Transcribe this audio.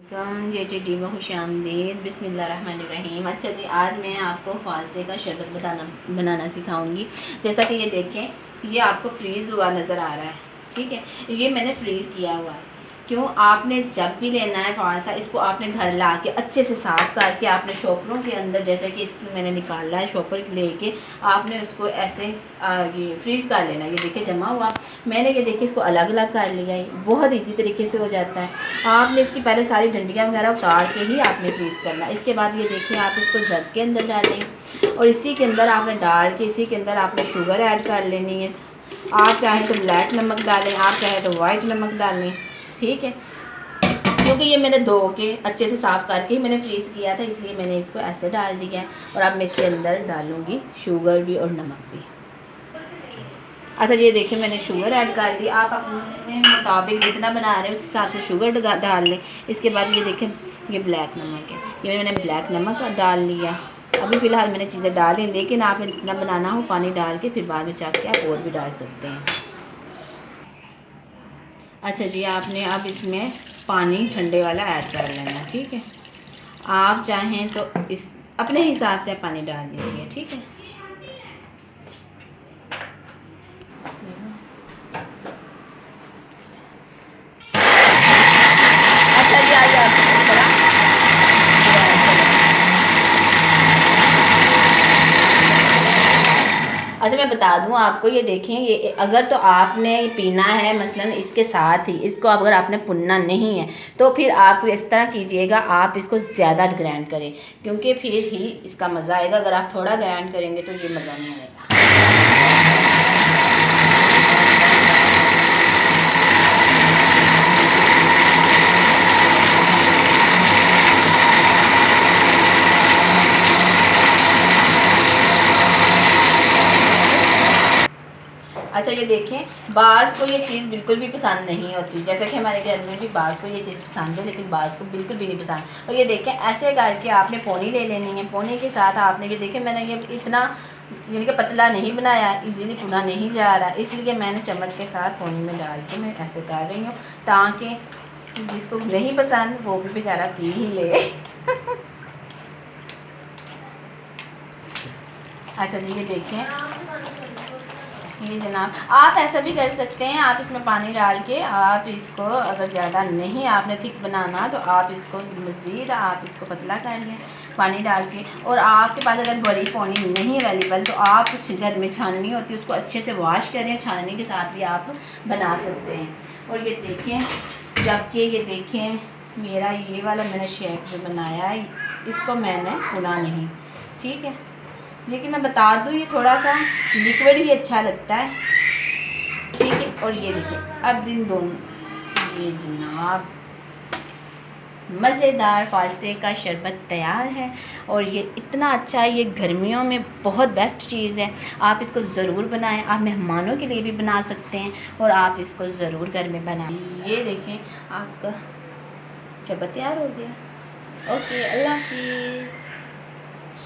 कम JTD में खुश आमदीद। बिस्मिल्लाहिर्रहमानिर्रहीम। अच्छा जी, आज मैं आपको फालसे का शरबत बनाना सिखाऊंगी। जैसा कि ये देखें, ये आपको फ्रीज़ हुआ नज़र आ रहा है, ठीक है। ये मैंने फ्रीज़ किया हुआ है। क्यों, आपने जब भी लेना है फालसा, इसको आपने घर ला के अच्छे से साफ़ करके आपने शॉपरों के अंदर, जैसे कि इसको मैंने निकाला है, शॉपर लेके आपने उसको ऐसे ये फ्रीज़ कर लेना। ये देखिए जमा हुआ, मैंने ये देखिए इसको अलग अलग कर लिया। बहुत इजी तरीके से हो जाता है। आपने इसकी पहले सारी डंडियाँ वगैरह उतार के ही आपने फ्रीज़ करना। इसके बाद ये देखिए आप इसको जग के अंदर डालें और इसी के अंदर आपने डाल के इसी के अंदर आपने शुगर ऐड कर लेनी है। आप चाहें तो ब्लैक नमक डालें, आप चाहें तो वाइट नमक डालें, ठीक है। क्योंकि ये मैंने धो के अच्छे से साफ़ करके ही मैंने फ्रीज़ किया था, इसलिए मैंने इसको ऐसे डाल दिया है। और अब मैं इसके अंदर डालूँगी शुगर भी और नमक भी। अच्छा, ये देखिए मैंने शुगर ऐड कर दी। आप अपने मुताबिक जितना बना रहे हैं उस हिसाब से शुगर डाल लें। इसके बाद ये देखें, ये ब्लैक नमक है, ये मैंने ब्लैक नमक डाल लिया। अभी फ़िलहाल मैंने चीज़ें डाल दी, लेकिन आपने जितना बनाना हो पानी डाल के फिर बाद में चाह के आप और भी डाल सकते हैं। अच्छा जी, आपने अब इसमें पानी ठंडे वाला ऐड कर लेना, ठीक है। आप चाहें तो इस अपने हिसाब से पानी डाल दीजिए, ठीक है। अच्छा जी, आइए आप अच्छा मैं बता दूं आपको, ये देखें, ये अगर तो आपने पीना है मसलन इसके साथ ही, इसको अगर आपने पुनना नहीं है तो फिर आप इस तरह कीजिएगा, आप इसको ज़्यादा ग्राइंड करें, क्योंकि फिर ही इसका मज़ा आएगा। अगर आप थोड़ा ग्राइंड करेंगे तो ये मज़ा नहीं आएगा। अच्छा, ये देखें, बाज़ को ये चीज़ बिल्कुल भी पसंद नहीं होती। जैसे कि हमारे घर में भी बाज़ को ये चीज़ पसंद है, लेकिन बाज़ को बिल्कुल भी नहीं पसंद। और ये देखें, ऐसे करके आपने पौनी ले लेनी है। पौनी के साथ आपने ये देखें, मैंने ये इतना यानी कि पतला नहीं बनाया, इजीली पुना नहीं जा रहा, इसलिए मैंने चम्मच के साथ पौनी में डाल के मैं ऐसे कर रही हूँ, ताकि जिसको नहीं पसंद वो भी बेचारा पी ही ले। अच्छा जी, ये देखें, ये जनाब, आप ऐसा भी कर सकते हैं, आप इसमें पानी डाल के आप इसको, अगर ज़्यादा नहीं आपने थिक बनाना तो आप इसको मज़ीद आप इसको पतला कर लें पानी डाल के। और आपके पास अगर बड़ी पौनी नहीं अवेलेबल तो आप कुछ घर में छाननी होती है, उसको अच्छे से वॉश करें, छाननी के साथ भी आप बना सकते हैं। और ये देखें, जबकि ये देखें मेरा ये वाला मैंने शेक जो बनाया है इसको मैंने भुना नहीं, ठीक है। लेकिन मैं बता दूँ, ये थोड़ा सा लिक्विड ही अच्छा लगता है, ठीक है। और ये देखिए, अब दिन दोनों ये जनाब मज़ेदार फालसे का शरबत तैयार है। और ये इतना अच्छा है, ये गर्मियों में बहुत बेस्ट चीज़ है। आप इसको ज़रूर बनाएं, आप मेहमानों के लिए भी बना सकते हैं और आप इसको ज़रूर घर में बनाएं। ये देखें, आपका शरबत तैयार हो गया। ओके, अल्लाह हाफिज़।